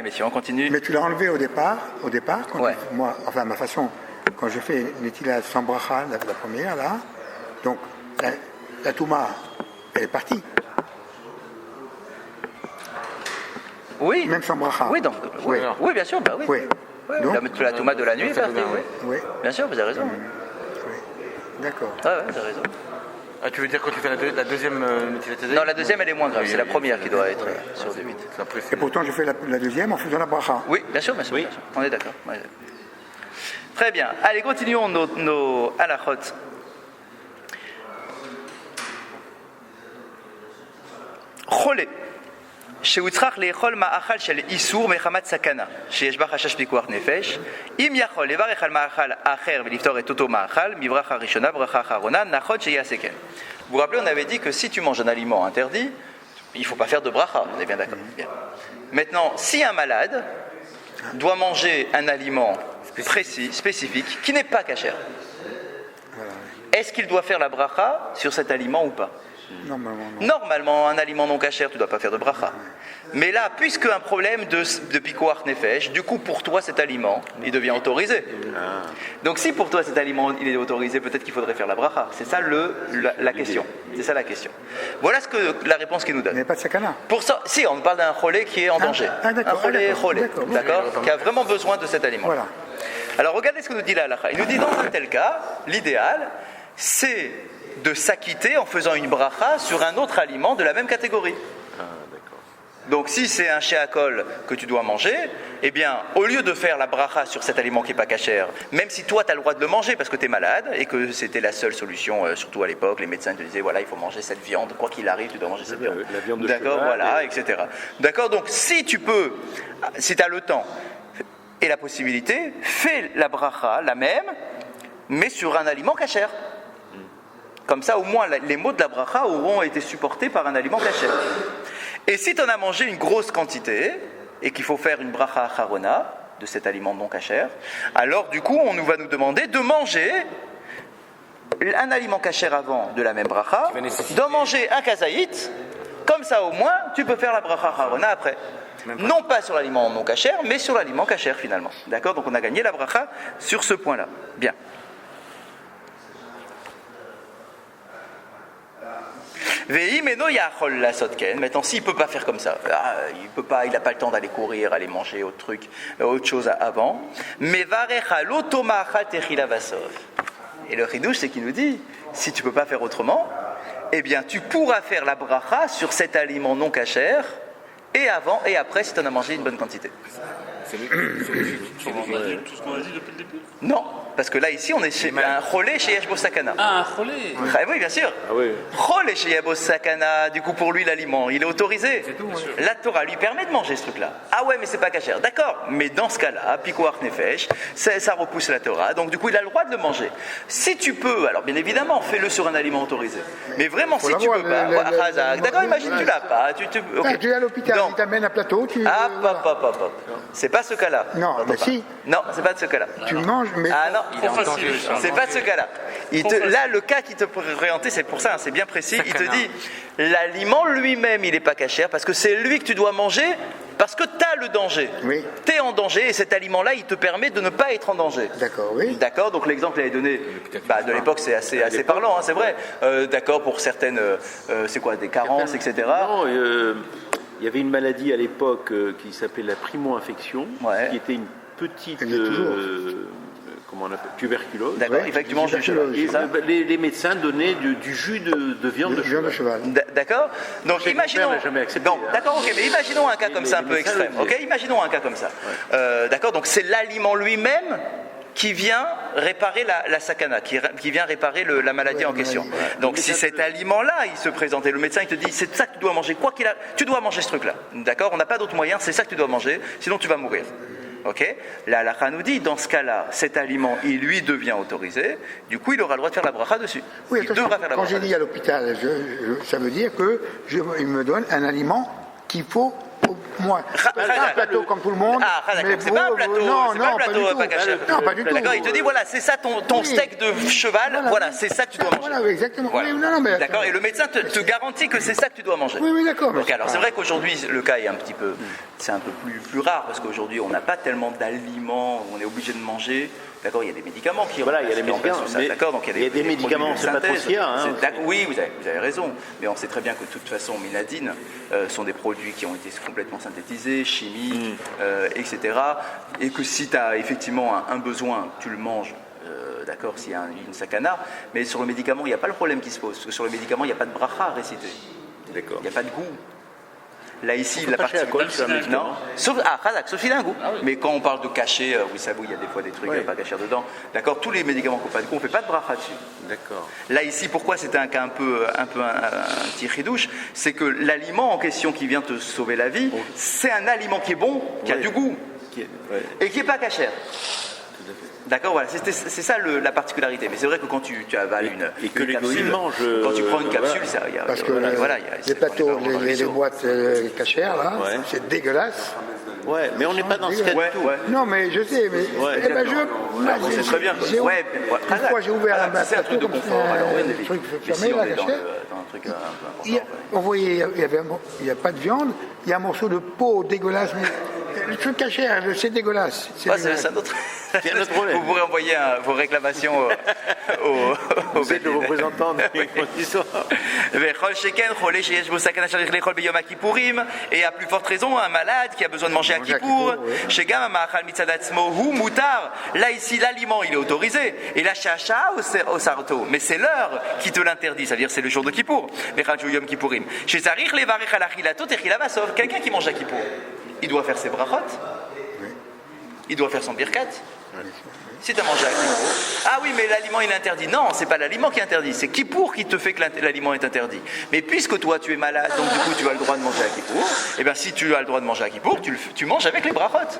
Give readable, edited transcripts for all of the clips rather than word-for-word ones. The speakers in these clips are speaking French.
Mais si on continue. Mais tu l'as enlevé au départ quand Ouais. moi, enfin ma façon, quand je fais Netilat sans bracha, la première là, donc la Touma, elle est partie. Oui. Même sans bracha. Oui, donc, oui, Oui. oui, bien sûr, bah oui. Oui. Oui, Donc, la Touma de la nuit est partie, oui. Oui. Bien sûr, vous avez raison. Oui. D'accord. Ouais, vous avez raison. Ah, tu veux dire quand tu fais la deuxième Non, la deuxième, elle est moins grave. C'est la première qui doit être sur 2-8. Et pourtant, je fais la deuxième en faisant la bracha. Oui, bien sûr, bien sûr. Bien sûr. On est d'accord. On est d'accord. Très bien. Allez, continuons nos halachot. Cholé. שהוצרך לאכול מאכל של איסור מחמת סכנה, שיש בה חשש פיקוח נפש, אם יכול לברך על מאכל אחר ולפתור את אותו מאכל, מברכה ראשונה, ברכה אחרונה, נכון שיעשה כן. Vous vous rappelez, on avait dit que si tu manges un aliment interdit, il ne faut pas faire de bracha, on est bien d'accord. Bien. Maintenant, si un malade doit manger un aliment précis, spécifique, qui n'est pas kasher, est-ce qu'il doit faire la bracha sur cet aliment ou pas? Normalement, non. Normalement, un aliment non kasher, tu ne dois pas faire de bracha. Mais là, puisque un problème de pikoach nefesh, du coup, pour toi, cet aliment, il devient autorisé. Donc, si pour toi, cet aliment, il est autorisé, peut-être qu'il faudrait faire la bracha. C'est ça la question. C'est ça la question. Voilà la réponse qu'il nous Il n'y donne. a pas de sakana. Pour ça, si, on parle d'un cholé qui est en danger. D'accord, Un cholé, d'accord. d'accord, qui a vraiment besoin de cet aliment. Voilà. Alors, regardez ce que nous dit la halakha. Il nous dit, dans un tel cas, l'idéal, c'est de s'acquitter en faisant une bracha sur un autre aliment de la même catégorie. Donc si c'est un shéakol que tu dois manger, eh bien, au lieu de faire la bracha sur cet aliment qui n'est pas kasher, même si toi tu as le droit de le manger parce que tu es malade et que c'était la seule solution, surtout à l'époque, les médecins te disaient voilà, il faut manger cette viande, quoi qu'il arrive, tu dois manger cette viande. La viande de D'accord, cheval, voilà, etc. D'accord, donc si tu peux, si tu as le temps et la possibilité, fais la bracha, la même, mais sur un aliment kasher. Comme ça, au moins, les mots de la bracha auront été supportés par un aliment kasher. Et si tu en as mangé une grosse quantité, et qu'il faut faire une bracha acharona de cet aliment non kasher, alors du coup, on va nous demander de manger un aliment kasher avant de la même bracha, d'en manger un kazaït, comme ça au moins, tu peux faire la bracha acharona après. Non pas sur l'aliment non kasher, mais sur l'aliment kasher finalement. D'accord? Donc on a gagné la bracha sur ce point-là. Bien. Maintenant, s'il ne peut pas faire comme ça, il n'a pas le temps d'aller courir, aller manger autre chose avant. Mais et le chidouche, c'est qu'il nous dit, si tu ne peux pas faire autrement, eh bien, tu pourras faire la bracha sur cet aliment non kasher, et avant et après, si tu en as mangé une bonne quantité. C'est tout ce qu'on a dit depuis le début. Non, parce que là, ici, on est chez un cholé chez Yesh Bo Sakana. Ah, un cholé. Ah, oui, bien sûr. Ah oui. Cholé chez Yesh Bo Sakana, du coup, pour lui, l'aliment, il est autorisé. La Torah lui permet de manger ce truc-là. Ah ouais, mais c'est pas kasher. D'accord, mais dans ce cas-là, pikoach nefesh, ça repousse la Torah, donc du coup, il a le droit de le manger. Si tu peux, alors bien évidemment, fais-le sur un aliment autorisé. Mais vraiment, si tu peux pas, d'accord, imagine, tu l'as pas. Okay. Tu es à l'hôpital, il t'amène un plateau, tu... Hop. C'est pas ce cas-là. Non, mais si. Non, c'est pas de ce cas-là. Tu manges, mais... Ah non, Trop facile. c'est pas de ce cas-là. Là, le cas qui te présenté, c'est pour ça, hein, c'est bien précis. Il te dit, l'aliment lui-même, il n'est pas kasher parce que c'est lui que tu dois manger parce que tu as le danger. Oui. Tu es en danger et cet aliment-là, il te permet de ne pas être en danger. D'accord, oui. D'accord, donc l'exemple qu'il avait donné de l'époque, c'est assez parlant, hein, c'est vrai. D'accord, pour certaines, c'est quoi, des carences, etc. Non, il y avait une maladie à l'époque qui s'appelait la primo-infection, Ouais. qui était une petite comment on appelle, tuberculose. D'accord, Ouais, il fallait que tu manges du cheval. Et Ça les médecins donnaient du jus de viande de Viande de cheval. cheval. D'accord. Donc Mon imaginons. père n'a jamais accepté, Donc, hein. d'accord, ok, mais imaginons un cas comme ça un les peu médecins extrême. le disaient. Ok, imaginons un cas comme ça. D'accord. Donc c'est l'aliment lui-même qui vient réparer la sakana, qui vient réparer la maladie en question. maladie, Donc si cet aliment-là, il se présentait, le médecin il te dit c'est ça que tu dois manger, quoi qu'il a, tu dois manger ce truc-là. D'accord. On n'a pas d'autre moyen, c'est ça que tu dois manger, sinon tu vas mourir. Ok, la halakha nous dit, dans ce cas-là, cet aliment, il lui devient autorisé, du coup, il aura le droit de faire la bracha dessus. Oui, Il attention, devra faire la quand bracha j'ai dit à l'hôpital, ça veut dire que il me donne un aliment qu'il faut moi, c'est pas un plateau comme tout le monde. Ah, d'accord, c'est pas un plateau, non, c'est pas un non, plateau pas caché. Non, pas du tout. D'accord, il te dit voilà, c'est ça ton Oui. steak de cheval, voilà, c'est ça que tu dois manger. Voilà, oui, exactement. Voilà. Oui, non, mais D'accord, et le médecin te garantit que c'est ça que tu dois manger. Oui, oui, d'accord. Donc alors c'est vrai qu'aujourd'hui le cas est un petit peu, c'est un peu plus rare parce qu'aujourd'hui on n'a pas tellement d'aliments où on est obligé de manger. D'accord, il y a des médicaments qui Voilà, il y a des qui remplacent médicaments, tout ça. mais D'accord, donc il y a des médicaments, produits de c'est pas trop synthèse. ce qu'il y a, hein. Oui, vous avez raison, mais on sait très bien que de toute façon minadine sont des produits qui ont été complètement synthétisés, chimiques, etc. Et que si tu as effectivement un besoin, tu le manges. D'accord, s'il y a une sakana, mais sur le médicament, il n'y a pas le problème qui se pose. Parce que sur le médicament, il n'y a pas de bracha à réciter. D'accord. Il n'y a pas de goût. Là, ici, On la peut pas partie. chez Alcool, sur un médicament. Non, sauf, Khazak, sauf il a un goût. Mais quand on parle de cachet, vous savez, il y a des fois des trucs pas cachés dedans. D'accord, tous les médicaments qui n'ont pas de goût, on ne fait pas de bracha dessus. D'accord. Là, ici, pourquoi c'était un cas un petit ridouche, c'est que l'aliment en question qui vient te sauver la vie, c'est un aliment qui est bon, qui a du goût, et qui n'est pas cachère. D'accord, voilà, c'est ça la particularité. Mais c'est vrai que quand tu avales et que une les capsule, goïs mangent, quand tu prends une capsule, voilà. ça, il y a, Parce que c'est les plateaux, on est pas dans les vaisseau. boîtes cachères, là, Ouais. c'est dégueulasse. Ouais, mais on n'est pas dans ce cas Ouais, du tout. ouais. Non, mais je sais, mais Ouais, eh ben, On sait très bien. une fois, j'ai ouvert un c'est un truc de plateau comme confort. Alors, oui, un truc mais si fermé, on là, est dans cachère. un truc un peu Il y a- important. on voyait, il n'y a pas de viande, il y a un morceau de peau dégueulasse, mais le truc cachère, c'est dégueulasse. C'est un autre. C'est un autre problème. Vous pourrez envoyer vos réclamations au Vous êtes le représentant de l'histoire. Et à plus forte raison, un malade qui a besoin de manger à Kippour. Là, ici, l'aliment, il est autorisé. Et la chacha au sarto. Mais c'est l'heure qui te l'interdit, c'est-à-dire c'est le jour de Kippour. Quelqu'un qui mange à Kippour, il doit faire ses brachot. Il doit faire son birkat. Si tu as mangé à Kippour. Ah oui, mais l'aliment il est interdit. Non, c'est pas l'aliment qui est interdit, c'est Kippour qui te fait que l'aliment est interdit. Mais puisque toi tu es malade, donc du coup tu as le droit de manger à Kippour, et bien si tu as le droit de manger à Kippour, tu manges avec les brachot.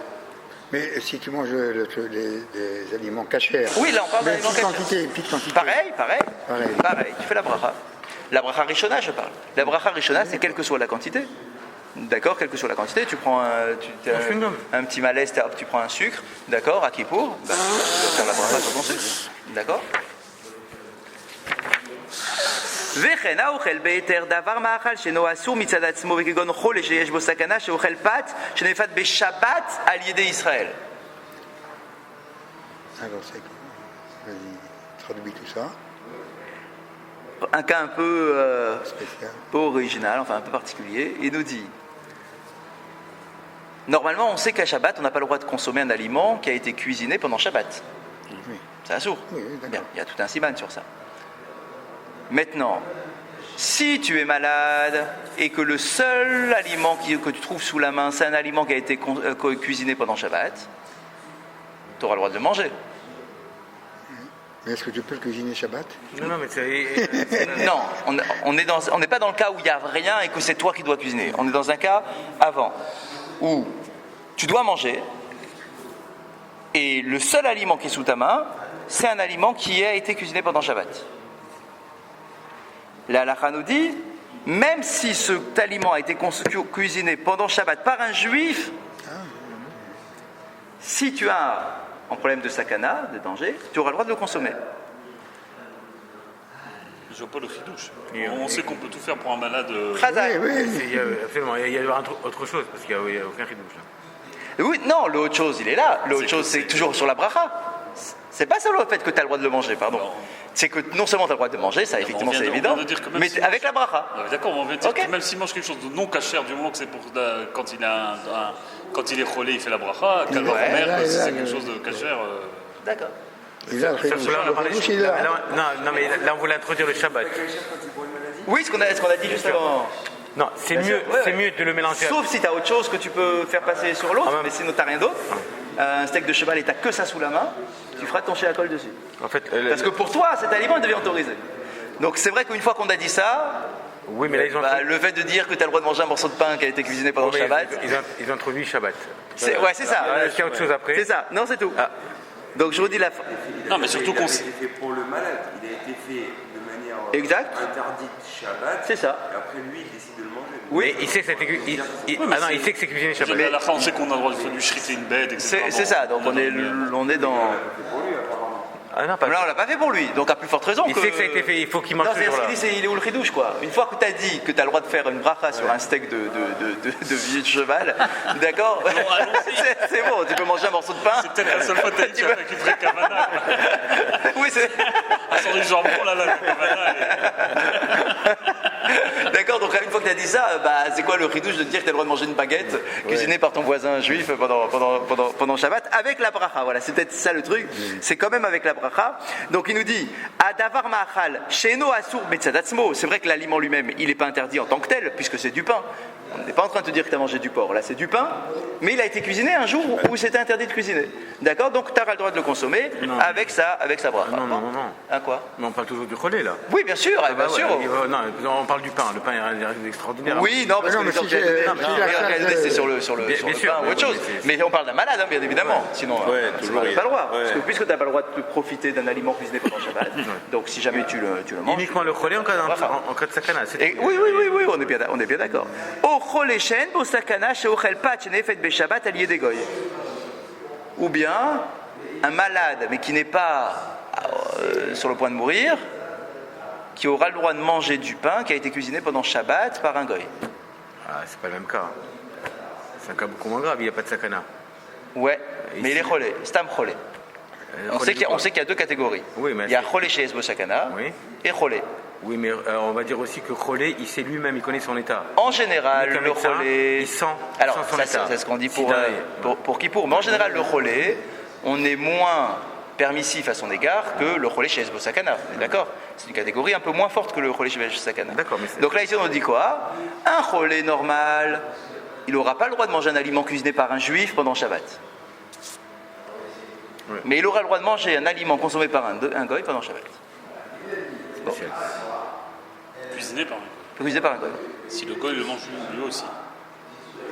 Mais si tu manges les aliments cachers, Oui, là on parle mais d'aliments une petite quantité. Pareil, tu fais la bracha. La bracha rishona, je parle. La bracha rishona, c'est quelle que soit la quantité. D'accord, quelle que soit la quantité, tu prends un petit malaise, tu prends un sucre, d'accord, à Kippour, tu vas faire la bracha sur ton sucre, d'accord. וכן האוכל בהיתר דבר מאכל שאינו אסור מצד עצמו וכגון חולה שיש בו סכנה שאוכל פת שנפת בשבת על ידי ישראל. Alors, c'est vas-y, traduis tout ça, Un cas un peu spécial. original, enfin un peu particulier, il nous dit normalement on sait qu'à Shabbat on n'a pas le droit de consommer un aliment qui a été cuisiné pendant Shabbat. Oui. C'est un sourd. Oui, d'accord. Bien, il y a tout un siman sur ça. Maintenant, si tu es malade et que le seul aliment que tu trouves sous la main, c'est un aliment qui a été cuisiné pendant Shabbat, tu auras le droit de le manger. Mais est-ce que tu peux le cuisiner Shabbat? Non, mais c'est. Non, on n'est pas dans le cas où il n'y a rien et que c'est toi qui dois cuisiner. On est dans un cas avant, où tu dois manger, et le seul aliment qui est sous ta main, c'est un aliment qui a été cuisiné pendant Shabbat. La halakha nous dit, même si cet aliment a été cuisiné pendant Shabbat par un juif, si tu as un problème de sakana, de danger, tu auras le droit de le consommer. Je vois pas le chidouche. On sait qu'on peut tout faire pour un malade. Chazak. Oui, oui. Absolument, il y a autre chose, parce qu'il n'y a aucun ridouche là. Oui, non, l'autre chose, il est là. L'autre chose, c'est toujours sur la bracha. C'est pas seulement le fait que tu as le droit de le manger, pardon. Non. C'est que non seulement tu as le droit de manger, ça effectivement c'est évident, on vient de dire que même mais si- avec la bracha. Ah, d'accord, on vient de dire Ok. que même s'il mange quelque chose de non cachère, du moment que c'est pour quand il est cholé, il fait la bracha. Calva Ouais, mère, là, si là, c'est quelque le- chose de cachère. D'accord. Et là, après, Là, on a parlé- le il est là. non, mais là, on voulait introduire le Shabbat. Oui, ce qu'on a dit juste avant. Non, c'est Bien mieux, sûr, ouais, c'est ouais. mieux de le mélanger. Sauf si tu as autre chose que tu peux faire passer sur l'autre, Ah, mais sinon tu n'as rien d'autre. Un steak de cheval et tu que ça sous la main, tu feras ton chéacol dessus. En fait, Parce que pour toi, cet aliment il devient autorisé. Donc c'est vrai qu'une fois qu'on a dit ça, oui, mais là, ils ont, le fait de dire que tu as le droit de manger un morceau de pain qui a été cuisiné pendant mais le Shabbat, ils ont introduit Shabbat. c'est ça. Est-ce qu'il y a autre chose après? C'est ça, non c'est tout. Ah. Donc je redis la fin. Non, mais surtout qu'on Il a été fait pour le malade, il a été fait de manière Exact. interdit Shabbat. C'est ça. Et après, lui, il décide de le manger. Oui. Mais il sait que c'est il sait que c'est cuisiné Je veux Shabbat. dire, à la fin, on sait qu'on a le droit de lui shriter une bête, etc. C'est ça, donc on est dans... Ah non, pas Là, on l'a pas fait pour lui, donc à plus forte raison Il que... sait que ça a été fait, il faut qu'il mange Non, ce c'est ce jour-là. qu'il dit, il est où le ridouche, quoi. Une fois que tu as dit que tu as le droit de faire une bracha sur un steak de vieux de cheval, d'accord. C'est bon, tu peux manger un morceau de pain. C'est peut-être la seule fois que t'as dit qu'il y a avec une vraie kavana. Oui, c'est... Sans du jambon, là, la kavana. D'accord, donc une fois que tu as dit ça, c'est quoi le ridouche de te dire que tu as le droit de manger une baguette cuisinée par ton voisin juif pendant Shabbat avec la bracha. Voilà, c'est peut-être ça le truc, c'est quand même avec la bracha. Donc il nous dit, Adavar ma'achal, sheno asur betzadatzmo. C'est vrai que l'aliment lui-même, il n'est pas interdit en tant que tel, puisque c'est du pain. On n'est pas en train de te dire que tu as mangé du porc, là c'est du pain, mais il a été cuisiné un jour où c'était interdit de cuisiner. D'accord, donc tu auras le droit de le consommer avec sa bracha. Non. Hein, quoi? Mais on parle toujours du relais là. Oui, bien sûr, bien sûr. Non, on parle du pain. Le pain est extraordinaire. Oui, non, parce Non, que mais les si j'ai- c'est sur le Bien sûr, pain ou autre mais chose. c'est- Mais on parle d'un malade, hein, bien évidemment. Sinon, Ouais, tu toujours, n'as pas le droit. ouais. Parce que puisque tu n'as pas le droit de profiter d'un aliment cuisiné pendant Shabbat, donc si jamais tu le manges. Uniquement le relais en cas de sakana. Et oui, on est bien d'accord. Ou bien un malade, mais qui n'est pas sur le point de mourir, qui aura le droit de manger du pain qui a été cuisiné pendant Shabbat par un goy. Ah, c'est pas le même cas. C'est un cas beaucoup moins grave, il n'y a pas de sakana. Ouais, mais il est cholé, stam cholé. On sait qu'il y a deux catégories. Oui, mais il y a c'est- cholé chez Esbo Sakana Oui. et cholé. Oui, mais on va dire aussi que Cholé, il sait lui-même, il connaît son état. En général, Mais comme le médecin, cholé. il sent Alors, son ça, état. c'est ce qu'on dit Si d'ailleurs. pour Kippour. Mais en général, le cholé, on est moins permissif à son égard que le cholé chez Esbo Sakana. On est d'accord? C'est une catégorie un peu moins forte que le cholé chez Esbo Sakana. D'accord, mais c'est- Donc là, ici, on dit quoi? Un cholé normal, il n'aura pas le droit de manger un aliment cuisiné par un juif pendant Shabbat. Ouais. Mais il aura le droit de manger un aliment consommé par un goy pendant Shabbat. Spécial. Cuisiné par lui. Cuisiné par un goy. Si le goy le mange lui aussi.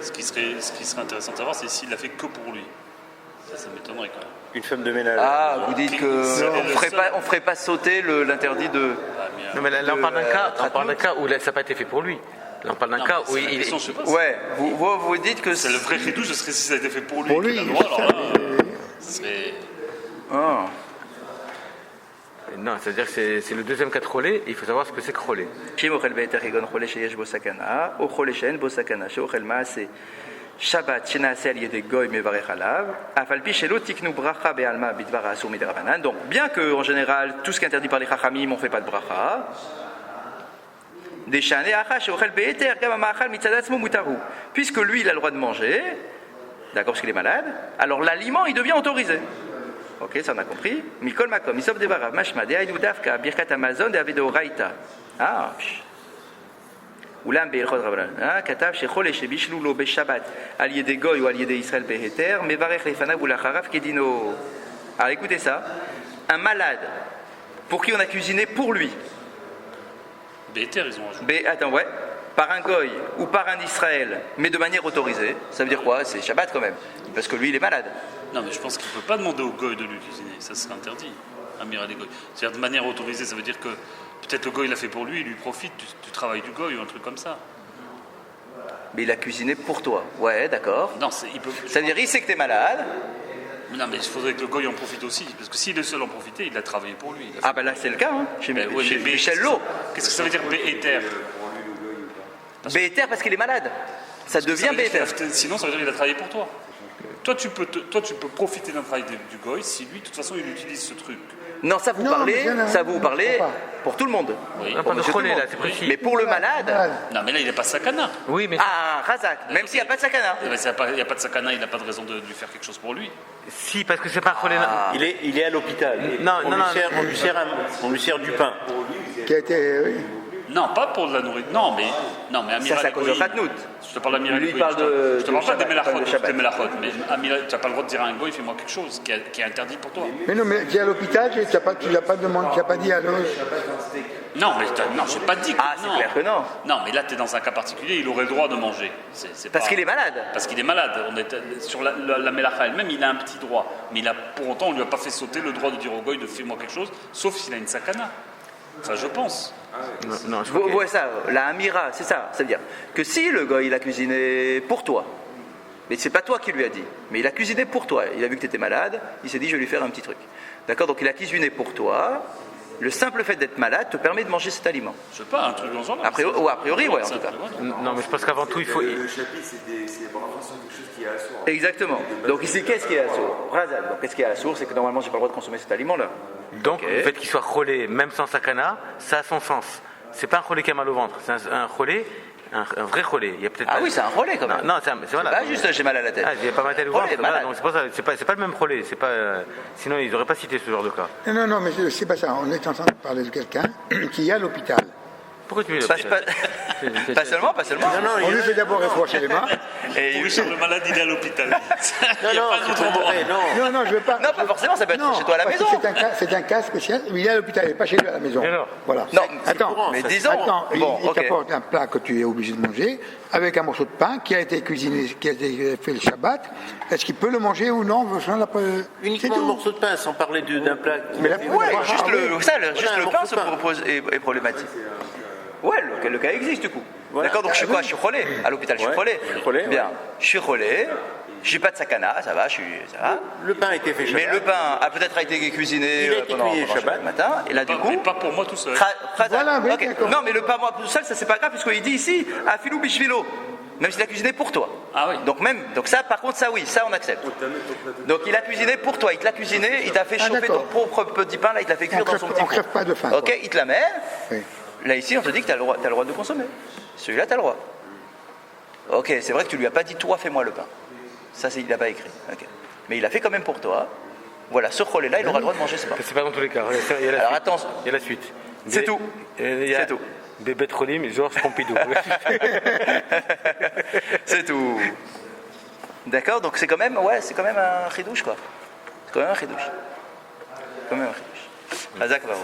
Ce qui serait intéressant de savoir, c'est s'il l'a fait que pour lui. Ça m'étonnerait quand même. Une femme de ménage. Ah, vous dites qu'on le ne ferait pas sauter l'interdit de... Ah, mais, Non, mais là, on parle d'un cas où ça n'a pas été fait pour lui. Là, on parle d'un non, cas mais où c'est la il question, je sais pas. Ouais, vous dites que... C'est le vrai ridouche, ce serait si ça a été fait pour lui. Pour lui, qu'il a le droit, alors là, ce serait... Ah. Non, c'est-à-dire que c'est le deuxième cas de Cholé, et il faut savoir ce que c'est que Cholé. שאם אוכל בהיתר כגון חולה שיש בו סכנה, או חולה שאין בו סכנה, שאוכל מעשה שבת שנעשה על ידי גוי מברך עליו, אף על פי שלא תקנו ברכה בעלמא בדבר האסור מדרבנן. Donc, bien que en général, tout ce qui est interdit par les chachamim, on ne fait pas de bracha, דשענה אחא שאוכל בהיתר, גם המאכל מצד עצמו מותר הוא. Puisque lui, il a le droit de manger, d'accord, parce qu'il est malade, alors l'aliment, il devient autorisé. Ok, ça on a compris. Mikol makom, isof devarav, mashma, de'aydu dafka, birkat amazon, de'avedo raita. Ah, אולם בהלכות רבנן, כתב שחולה שבישלו לו בשבת על ידי גוי או על ידי ישראל בהיתר, מברך לפניו ולאחריו כדינו. Alors écoutez ça, un malade pour qui on a cuisiné pour lui, Béter, ils ont rajouté. attends, ouais, par un goy ou par un Israël, mais de manière autorisée, ça veut dire quoi? C'est Shabbat quand même, parce que lui il est malade. Non, mais je pense qu'il ne peut pas demander au goy de lui cuisiner. Ça serait interdit. Amir des goy. C'est-à-dire de manière autorisée, ça veut dire que peut-être le goy l'a fait pour lui, il lui profite du travail du goy ou un truc comme ça. Mais il a cuisiné pour toi, ouais, d'accord. Non, il peut. C'est-à-dire il sait que t'es malade. Non, mais il faudrait que le goy en profite aussi. Parce que s'il est seul en profiter, il a travaillé pour lui. Ah ben là c'est le cas, hein, chez, Ben ouais, chez mais Michel Lowe. Qu'est-ce que ça veut dire béter? Béter parce qu'il est malade. Ça devient béter. Sinon, ça veut dire qu'il a travaillé pour toi. Toi, tu peux profiter d'un travail du goy si lui, de toute façon, il utilise ce truc. Non, ça vous Non, parlez, mais ça vous parlez pas. pour tout le monde. Oui. On parle de Monsieur tout le Cholé, monde. là, c'est précis. Mais pour le malade, Non, mais là, il n'a pas de sakana. Oui, mais ah, Razak, même s'il n'y a pas de sakana. Il n'y a pas de sakana, il n'a pas de raison de lui faire quelque chose pour lui. si, parce que c'est pas un Cholé. Il est à l'hôpital. Non, on, non, lui non, sert, on lui sert du pain. Qui a été. Oui. Non, pas pour de la nourriture. Non, mais Amiral Ça, c'est à cause de Khatnout. Je te parle d'Amiral Lui, il Goï, parle de- je te parle pas de des Shabbat, Melachot, de Shabbat. des Melachot, mais Amiral, tu n'as pas le droit de dire à un goy, fais-moi quelque chose qui est interdit pour toi. Mais non, mais qui est à l'hôpital, tu n'as pas demandé, tu n'as pas dit à l'os. Non, mais non, j'ai pas dit que Ah, c'est non. clair que non. Non, mais là, tu es dans un cas particulier, il aurait le droit de manger. C'est Parce pas- qu'il est malade. Parce qu'il est malade. On est sur la Melacha elle-même, il a un petit droit. Mais pour autant, on ne lui a pas fait sauter le droit de dire au goy de fais-moi quelque chose, sauf s'il a une sakana. Enfin, je pense. Non, je crois Vous que- voyez ça, la Amira, c'est ça. Ça veut dire que si le goy il a cuisiné pour toi, mais c'est pas toi qui lui a dit, mais il a cuisiné pour toi. Il a vu que tu étais malade, il s'est dit je vais lui faire un petit truc. D'accord, donc il a cuisiné pour toi. Le simple fait d'être malade te permet de manger cet aliment. Je sais pas, un truc dans ce genre-là. A priori, ouais, en tout cas. Non, mais je pense qu'avant tout, il faut. Le chapitre, c'est des brachas sur quelque chose qui est à sourd. Exactement. Donc ici, qu'est-ce qui est à sourd? Razal. Donc qu'est-ce qui est à sourd? C'est que normalement, j'ai pas le droit de consommer cet aliment-là. Donc, Ok. le fait qu'il soit relais, même sans sakana, ça a son sens. C'est pas un relais qui a mal au ventre, c'est un relais, un vrai relais. Il y a peut-être Ah pas- oui, c'est un relais quand même. Non, c'est voilà. Pas juste j'ai mal à la tête. Ah, il n'y a pas mal au Relais, ventre. Voilà, malade. donc c'est pour ça, c'est pas le même relais. C'est pas, sinon, ils n'auraient pas cité ce genre de cas. Non, mais c'est pas ça. On est en train de parler de quelqu'un qui est à l'hôpital. Pourquoi tu Pas seulement. On lui fait d'abord réfléchir les mains. Et- Pour le malade, il est à l'hôpital. Non, Il y a non, pas c'est d'autre endroit. vrai, non. Non, je veux pas. Non, pas forcément, ça peut être Non, chez toi à la parce que maison. c'est un cas spécial. Il est à l'hôpital, il n'est pas chez lui à la maison. Et alors Voilà. Non, attends. courant, mais ça. disons. Attends, Bon, il ok. t'apporte un plat que tu es obligé de manger avec un morceau de pain qui a été cuisiné, qui a été fait le Shabbat. Est-ce qu'il peut le manger ou non c'est Uniquement tout. le morceau de pain, sans parler d'un plat. Mais la- Ouais, Ah, juste oui. juste un le morceau pain de se pain. propose est problématique. Ouais, le cas existe du coup. Voilà. D'accord, donc je suis quoi? Je suis relais. À l'hôpital, je suis Ouais, relais. relais, Bien, je suis relais. J'ai pas de sakana, ça va, ça va. Le pain a été fait Mais Shabbat. le pain a peut-être été cuisiné Il a été pendant cuisiné Shabbat. le matin. Et là, du Pas- coup. mais pas pour moi tout seul. Voilà, oui, Ok. d'accord. Non, mais le pain moi tout seul, ça c'est pas grave, puisqu'il dit ici, à filou bishvilo. Même s'il a cuisiné pour toi. Ah oui. Donc ça, par contre, ça oui, ça on accepte. Donc il a cuisiné pour toi, il te l'a cuisiné, il t'a fait Ah, chauffer ton d'accord. propre petit pain, là il te l'a fait cuire dans son petit On four. crève pas de faim. Ok, quoi. il te la met. Oui. Là ici, on te dit que tu as le droit de consommer. Celui-là, tu as le droit. Ok, c'est vrai que tu lui as pas dit toi fais-moi le pain. Ça, il n'a pas écrit. Ok. Mais il a fait quand même pour toi. Voilà, ce relais-là, il aura le droit de manger ce pain. C'est pas dans tous les cas. Il y a la Alors suite. attends, Il y a la suite. C'est tout. Il y a C'est tout. Bébé Trolim, Georges Pompidou. c'est tout. D'accord, donc c'est quand même un chidouche quoi. C'est quand même un chidouche. Quand même un chidouche. Hazak Baruch.